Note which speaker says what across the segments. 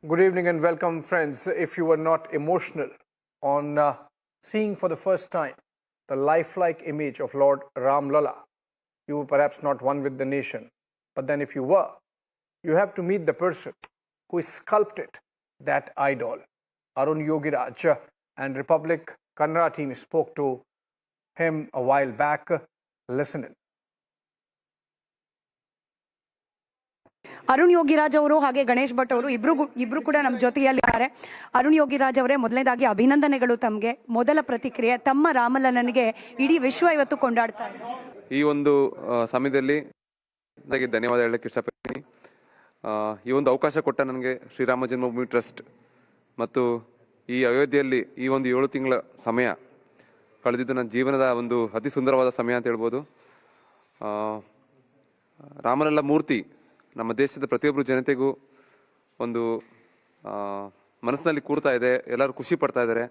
Speaker 1: Good evening and welcome, friends. If you were not emotional on seeing for the first time the lifelike image of Lord Ram Lalla, you were perhaps not one with the nation. But then if you were, you have to meet the person who sculpted that idol. Arun Yogiraj and Republic Kannada team spoke to him a while back. Listen in.
Speaker 2: Arun Yogiraj ಅವರು ಹಾಗೆ ಗಣೇಶ್ ಭಟ್ ಅವರು ಇಬ್ರು ಕೂಡ ನಮ್ಮ ಜೊತೆಯಲ್ಲಿದ್ದಾರೆ. ಅರುಣ್ ಯೋಗಿರಾಜ್ ಅವರೇ, ಮೊದಲನೇದಾಗಿ ಅಭಿನಂದನೆಗಳು ತಮಗೆ. ಮೊದಲ ಪ್ರತಿಕ್ರಿಯೆ, ತಮ್ಮ ರಾಮಲಲ್ಲನಿಗೆ ಇಡೀ ವಿಶ್ವ ಇವತ್ತು ಕೊಂಡಾಡ್ತಾ ಇದೆ.
Speaker 3: ಈ ಒಂದು ಸಮಯದಲ್ಲಿ ಧನ್ಯವಾದ ಹೇಳಕ್ಕೆ ಇಷ್ಟಪಡ್ತೀನಿ. ಈ ಒಂದು ಅವಕಾಶ ಕೊಟ್ಟ ನನಗೆ ಶ್ರೀರಾಮ ಜನ್ಮಭೂಮಿ ಟ್ರಸ್ಟ್ ಮತ್ತು ಈ ಅಯೋಧ್ಯೆಯಲ್ಲಿ ಈ ಒಂದು 7 ತಿಂಗಳ ಸಮಯ ಕಳೆದಿದ್ದು ನನ್ನ ಜೀವನದ ಒಂದು ಅತಿ ಸುಂದರವಾದ ಸಮಯ ಅಂತ ಹೇಳ್ಬೋದು. ರಾಮಲಲ್ಲ ಮೂರ್ತಿ ನಮ್ಮ ದೇಶದ ಪ್ರತಿಯೊಬ್ಬರು ಜನತೆಗೂ ಒಂದು ಮನಸ್ಸಿನಲ್ಲಿ ಕೂರ್ತಾ ಇದೆ, ಎಲ್ಲರೂ ಖುಷಿ ಪಡ್ತಾ ಇದ್ದಾರೆ.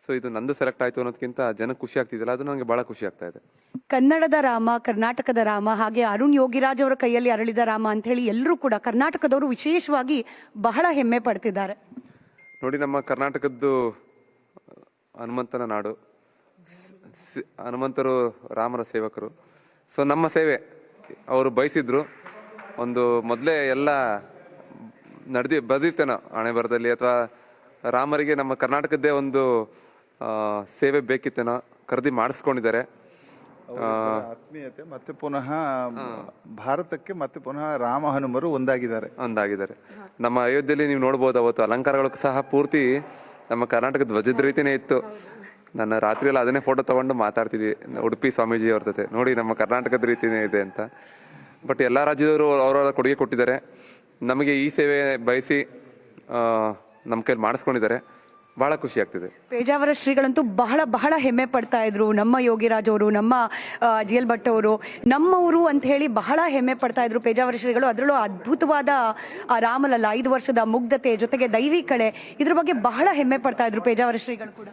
Speaker 3: ಸೊ ಇದು ನಂದು ಸೆಲೆಕ್ಟ್ ಆಯಿತು ಅನ್ನೋದಕ್ಕಿಂತ ಜನಕ್ಕೆ ಖುಷಿ ಆಗ್ತಿದೆಯಲ್ಲ, ಅದು ನನಗೆ ಭಾಳ ಖುಷಿ ಆಗ್ತಾ ಇದೆ.
Speaker 2: ಕನ್ನಡದ ರಾಮ, ಕರ್ನಾಟಕದ ರಾಮ, ಹಾಗೆ ಅರುಣ್ ಯೋಗಿರಾಜ್ ಅವರ ಕೈಯಲ್ಲಿ ಅರಳಿದ ರಾಮ ಅಂತ ಹೇಳಿ ಎಲ್ಲರೂ ಕೂಡ ಕರ್ನಾಟಕದವರು ವಿಶೇಷವಾಗಿ ಬಹಳ ಹೆಮ್ಮೆ ಪಡ್ತಿದ್ದಾರೆ.
Speaker 3: ನೋಡಿ, ನಮ್ಮ ಕರ್ನಾಟಕದ್ದು ಹನುಮಂತನ ನಾಡು, ಹನುಮಂತರು ರಾಮರ ಸೇವಕರು. ಸೊ ನಮ್ಮ ಸೇವೆ ಅವರು ಬಯಸಿದ್ರು. ಒಂದು ಮೊದಲೇ ಎಲ್ಲ ಬದಿರ್ತೇನೋ ಹಣೆ ಬರದಲ್ಲಿ, ಅಥವಾ ರಾಮರಿಗೆ ನಮ್ಮ ಕರ್ನಾಟಕದ್ದೇ ಒಂದು ಸೇವೆ ಬೇಕಿತ್ತೇನೋ, ಕರೆದಿ ಮಾಡಿಸ್ಕೊಂಡಿದ್ದಾರೆ.
Speaker 4: ಆತ್ಮೀಯತೆ ಮತ್ತೆ ಪುನಃ ಭಾರತಕ್ಕೆ ಮತ್ತೆ ಪುನಃ ರಾಮ ಹನುಮರು ಒಂದಾಗಿದ್ದಾರೆ.
Speaker 3: ನಮ್ಮ ಅಯೋಧ್ಯೆಯಲ್ಲಿ ನೀವು ನೋಡ್ಬೋದು, ಅವತ್ತು ಅಲಂಕಾರಗಳು ಸಹ ಪೂರ್ತಿ ನಮ್ಮ ಕರ್ನಾಟಕದ ಧ್ವಜದ ರೀತಿನೇ ಇತ್ತು. ನನ್ನ ರಾತ್ರಿ ಎಲ್ಲ ಅದನ್ನೇ ಫೋಟೋ ತೊಗೊಂಡು ಮಾತಾಡ್ತಿದ್ವಿ ಉಡುಪಿ ಸ್ವಾಮೀಜಿ ಅವ್ರ ಜೊತೆ, ನೋಡಿ ನಮ್ಮ ಕರ್ನಾಟಕದ ರೀತಿನೇ ಇದೆ ಅಂತ. ಬಟ್ ಎಲ್ಲ ರಾಜ್ಯದವರು ಅವರವರ ಕೊಡುಗೆ ಕೊಟ್ಟಿದ್ದಾರೆ. ನಮಗೆ ಈ ಸೇವೆ ಬಯಸಿ ನಮ್ಮ ಕೈಲಿ ಮಾಡಿಸ್ಕೊಂಡಿದ್ದಾರೆ. ಬಹಳ ಖುಷಿ ಆಗ್ತಿದೆ.
Speaker 2: ಪೇಜಾವರ ಶ್ರೀಗಳಂತೂ ಬಹಳ ಬಹಳ ಹೆಮ್ಮೆ ಪಡ್ತಾ ಇದ್ರು. ನಮ್ಮ ಯೋಗಿರಾಜ್ ಅವರು, ನಮ್ಮ ಜಿ ಎಲ್ ಭಟ್ ಅವರು ನಮ್ಮವರು ಅಂತ ಹೇಳಿ ಬಹಳ ಹೆಮ್ಮೆ ಪಡ್ತಾ ಇದ್ರು ಪೇಜಾವರ ಶ್ರೀಗಳು. ಅದರಲ್ಲೂ ಅದ್ಭುತವಾದ ರಾಮಲಲ್ಲ, 5 ವರ್ಷದ ಮುಗ್ಧತೆ ಜೊತೆಗೆ ದೈವಿ ಕಳೆ, ಇದ್ರ ಬಗ್ಗೆ ಬಹಳ ಹೆಮ್ಮೆ ಪಡ್ತಾ ಇದ್ರು ಪೇಜಾವರ ಶ್ರೀಗಳು ಕೂಡ.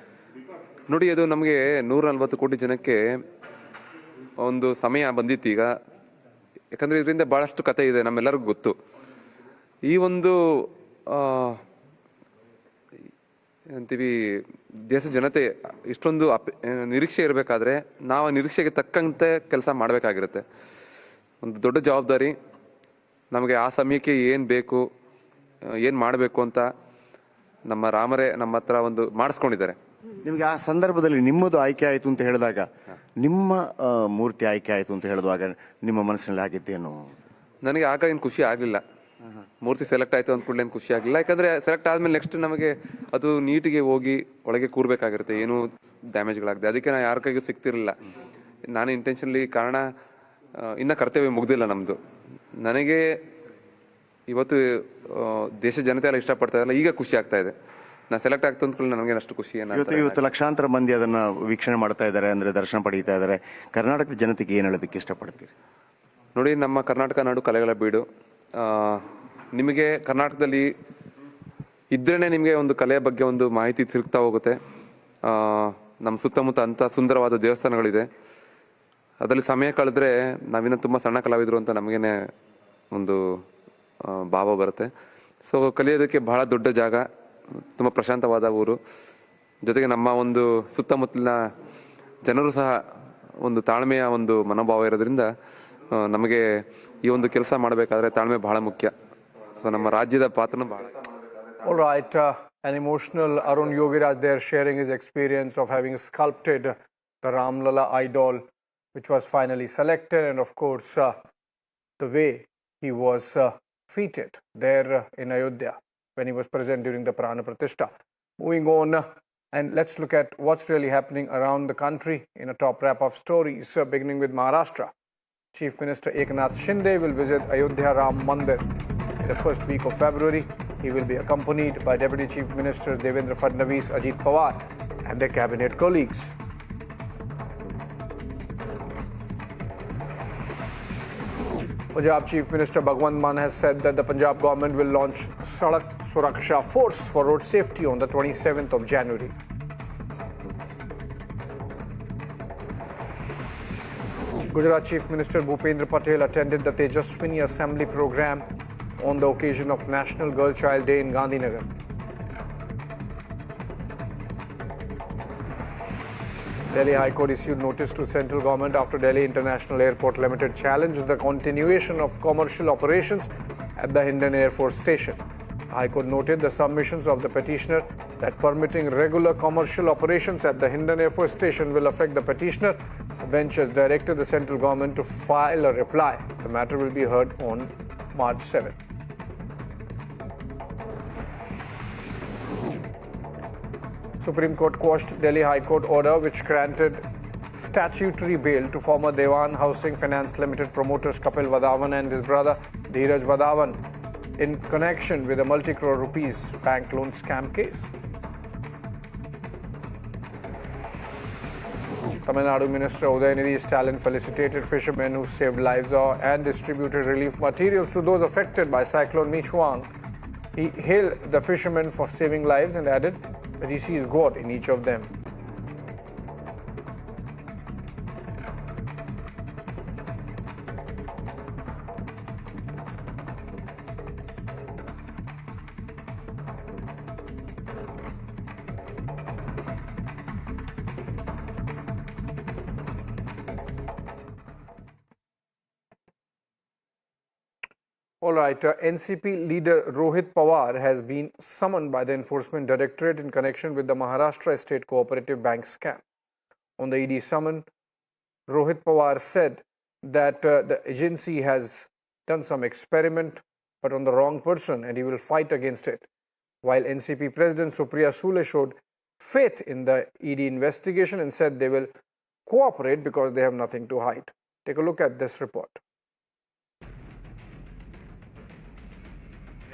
Speaker 3: ನೋಡಿ, ಅದು ನಮಗೆ 140 ಕೋಟಿ ಜನಕ್ಕೆ ಒಂದು ಸಮಯ ಬಂದಿತ್ತು ಈಗ. ಯಾಕಂದರೆ ಇದರಿಂದ ಭಾಳಷ್ಟು ಕತೆ ಇದೆ, ನಮ್ಮೆಲ್ಲರಿಗೂ ಗೊತ್ತು. ಈ ಒಂದು ಅಂತೀವಿ ದೇಶದ ಜನತೆ ಇಷ್ಟೊಂದು ನಿರೀಕ್ಷೆ ಇರಬೇಕಾದ್ರೆ ನಾವು ನಿರೀಕ್ಷೆಗೆ ತಕ್ಕಂತೆ ಕೆಲಸ ಮಾಡಬೇಕಾಗಿರುತ್ತೆ. ಒಂದು ದೊಡ್ಡ ಜವಾಬ್ದಾರಿ. ನಮಗೆ ಆ ಸಮಯಕ್ಕೆ ಏನು ಬೇಕು, ಏನು ಮಾಡಬೇಕು ಅಂತ ನಮ್ಮ ರಾಮರೇ ನಮ್ಮ ಹತ್ರ ಒಂದು ಮಾಡಿಸ್ಕೊಂಡಿದ್ದಾರೆ.
Speaker 5: ನಿಮಗೆ ಆ ಸಂದರ್ಭದಲ್ಲಿ ನಿಮ್ಮದು ಆಯ್ಕೆ ಆಯಿತು ಅಂತ ಹೇಳಿದಾಗ, ನಿಮ್ಮ ಮೂರ್ತಿ ಆಯ್ಕೆ ಆಯಿತು ಅಂತ ಹೇಳಿದಾಗ ನಿಮ್ಮ ಮನಸ್ಸಿನಲ್ಲಿ ಆಗಿದ್ದೇನು?
Speaker 3: ನನಗೆ ಆಗ ಏನು ಖುಷಿ ಆಗಲಿಲ್ಲ. ಮೂರ್ತಿ ಸೆಲೆಕ್ಟ್ ಆಯಿತು ಅಂದ್ಕೊಳ್ಳಿ ಏನು ಖುಷಿ ಆಗಲಿಲ್ಲ. ಯಾಕಂದರೆ ಸೆಲೆಕ್ಟ್ ಆದಮೇಲೆ ನೆಕ್ಸ್ಟ್ ನಮಗೆ ಅದು ನೀಟಿಗೆ ಹೋಗಿ ಒಳಗೆ ಕೂರಬೇಕಾಗಿರುತ್ತೆ, ಏನೂ ಡ್ಯಾಮೇಜ್ಗಳಾಗಿದೆ. ಅದಕ್ಕೆ ನಾನು ಯಾರ ಕೈಗೂ ಸಿಗ್ತಿರಲಿಲ್ಲ. ನಾನು ಇಂಟೆನ್ಷನ್ಲಿ, ಕಾರಣ ಇನ್ನೂ ಕರ್ತವ್ಯ ಮುಗ್ದಿಲ್ಲ ನಮ್ಮದು. ನನಗೆ ಇವತ್ತು ದೇಶ ಜನತೆ ಎಲ್ಲ ಇಷ್ಟಪಡ್ತಾ ಇದ್ದಲ್ಲ, ಈಗ ಖುಷಿ ಆಗ್ತಾ ಇದೆ. ನಾನು ಸೆಲೆಕ್ಟ್ ಆಗ್ತು ಅಂದ್ಕೊಳ್ಳಿ ನನಗೆ ಅಷ್ಟು ಖುಷಿ
Speaker 5: ಇವತ್ತು ಲಕ್ಷಾಂತರ ಮಂದಿ ಅದನ್ನು ವೀಕ್ಷಣೆ ಮಾಡ್ತಾ ಇದ್ದಾರೆ, ಅಂದರೆ ದರ್ಶನ ಪಡೀತಾ ಇದ್ದಾರೆ. ಕರ್ನಾಟಕದ ಜನತೆಗೆ ಏನು ಹೇಳೋದಕ್ಕೆ ಇಷ್ಟಪಡ್ತೀರಿ?
Speaker 3: ನೋಡಿ, ನಮ್ಮ ಕರ್ನಾಟಕ ನಾಡು ಕಲೆಗಳ ಬೀಡು. ನಿಮಗೆ ಕರ್ನಾಟಕದಲ್ಲಿ ಇದ್ರೇ ನಿಮಗೆ ಒಂದು ಕಲೆಯ ಬಗ್ಗೆ ಒಂದು ಮಾಹಿತಿ ತಿರುಗ್ತಾ ಹೋಗುತ್ತೆ. ನಮ್ಮ ಸುತ್ತಮುತ್ತ ಅಂಥ ಸುಂದರವಾದ ದೇವಸ್ಥಾನಗಳಿದೆ. ಅದರಲ್ಲಿ ಸಮಯ ಕಳೆದ್ರೆ ನಾವಿನ್ನೂ ತುಂಬ ಸಣ್ಣ ಕಲಾವಿದರು ಅಂತ ನಮಗೇನೆ ಒಂದು ಭಾವ ಬರುತ್ತೆ. ಸೊ ಕಲಿಯೋದಕ್ಕೆ ಬಹಳ ದೊಡ್ಡ ಜಾಗ, ತುಂಬ ಪ್ರಶಾಂತವಾದ ಊರು. ಜೊತೆಗೆ ನಮ್ಮ ಒಂದು ಸುತ್ತಮುತ್ತಲಿನ ಜನರು ಸಹ ಒಂದು ತಾಳ್ಮೆಯ ಒಂದು ಮನೋಭಾವ ಇರೋದ್ರಿಂದ ನಮಗೆ ಈ ಒಂದು ಕೆಲಸ ಮಾಡಬೇಕಾದ್ರೆ ತಾಳ್ಮೆ ಬಹಳ ಮುಖ್ಯ. ಸೊ ನಮ್ಮ ರಾಜ್ಯದ ಪಾತ್ರನೂ ಬಹಳ.
Speaker 1: All right, an emotional Arun Yogiraj there sharing his experience of having sculpted the Ram Lalla idol, which was finally selected, and of course the way he was treated there in Ayodhya when he was present during the Prana Pratishtha. Moving on, and let's look at what's really happening around the country in a top wrap of stories, beginning with Maharashtra. Chief Minister Eknath Shinde will visit Ayodhya Ram Mandir in the first week of February. He will be accompanied by Deputy Chief Ministers Devendra Fadnavis, Ajit Pawar and their cabinet colleagues. Punjab Chief Minister Bhagwant Mann has said that the Punjab government will launch Sadak Suraksha Force for road safety on the 27th of January. Gujarat Chief Minister Bhupendra Patel attended the Tejaswini Assembly program on the occasion of National Girl Child Day in Gandhinagar. Delhi High Court issued notice to central government after Delhi International Airport Limited challenged the continuation of commercial operations at the Hindon Air Force Station. The High Court noted the submissions of the petitioner that permitting regular commercial operations at the Hindon Air Force Station will affect the petitioner. The bench has directed the central government to file a reply. The matter will be heard on March 7th. Supreme Court quashed Delhi High Court order which granted statutory bail to former Dewan Housing Finance Limited promoters Kapil Vadavan and his brother Dheeraj Vadavan in connection with a multi-crore rupees bank loan scam case. Tamil Nadu Minister Udayanidhi Stalin felicitated fishermen who saved lives and distributed relief materials to those affected by Cyclone Michuang. He hailed the fishermen for saving lives and added that he sees God in each of them. All right, NCP leader Rohit Pawar has been summoned by the Enforcement Directorate in connection with the Maharashtra State Cooperative Bank scam. On the ED summon, Rohit Pawar said that the agency has done some experiment but on the wrong person and he will fight against it. While NCP President Supriya Sule showed faith in the ED investigation and said they will cooperate because they have nothing to hide. Take a look at this report.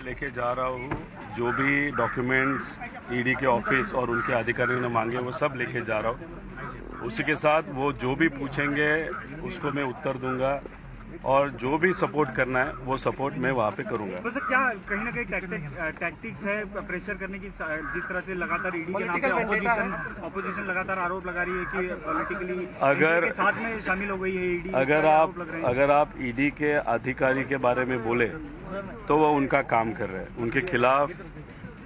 Speaker 6: लेके जा रहा हूँ जो भी documents ED के office और उनके अधिकारियों ने मांगे वो सब लेके जा रहा हूँ। उसी के साथ वो जो भी पूछेंगे उसको मैं उत्तर दूंगा और जो भी सपोर्ट करना है वो सपोर्ट मैं वहाँ पे करूँगा।
Speaker 7: बस क्या कहीं ना कहीं टैक्टिक्स है प्रेशर करने की, जिस तरह से लगातार ईडी के नाम पे ऑपोजिशन लगातार आरोप लगा रही है कि पॉलिटिकली
Speaker 6: अगर
Speaker 7: साथ में शामिल हो गई है ईडी।
Speaker 6: अगर आप ईडी के अधिकारी के बारे में बोले तो वो उनका काम कर रहे हैं, उनके खिलाफ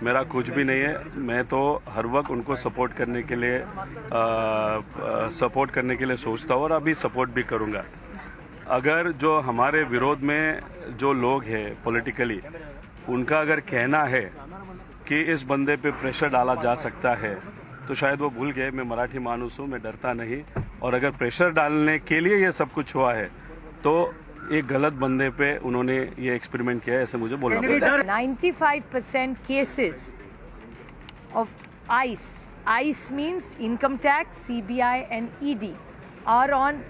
Speaker 6: मेरा कुछ भी नहीं है। मैं तो हर वक्त उनको सपोर्ट करने के लिए सोचता हूँ और अभी सपोर्ट भी करूँगा। अगर जो हमारे विरोध में जो लोग हैं पॉलिटिकली, उनका अगर कहना है कि इस बंदे पे प्रेशर डाला जा सकता है तो शायद वो भूल गए मैं मराठी मानुस हूँ, मैं डरता नहीं। और अगर प्रेशर डालने के लिए ये सब कुछ हुआ है तो एक गलत बंदे पे उन्होंने ये एक्सपेरिमेंट किया है, ऐसे मुझे बोलना पड़ेगा।
Speaker 8: 95% cases of ICE means income tax, CBI and ED are on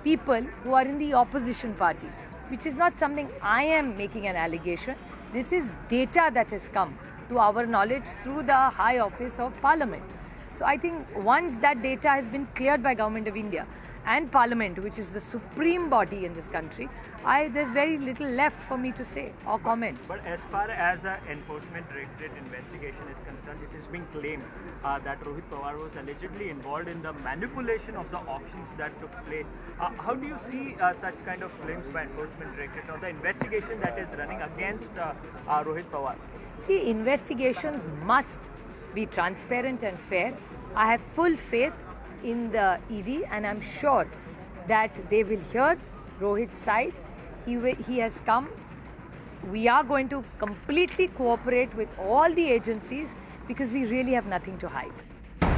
Speaker 8: people who are in the opposition party, which is not something I am making an allegation. This is data that has come to our knowledge through the High Office of Parliament. So I think once that data has been cleared by Government of India and Parliament, which is the supreme body in this country, there's very little left for me to say or comment.
Speaker 9: But as far as the Enforcement Directorate investigation is concerned, it has been claimed that Rohit Pawar was allegedly involved in the manipulation of the auctions that took place. How do you see such kind of claims by Enforcement Directorate or the investigation that is running against Rohit Pawar?
Speaker 8: See, investigations must be transparent and fair. I have full faith in the ED and I'm sure that they will hear Rohit's side. He has come. We are going to completely cooperate with all the agencies because we really have nothing to hide.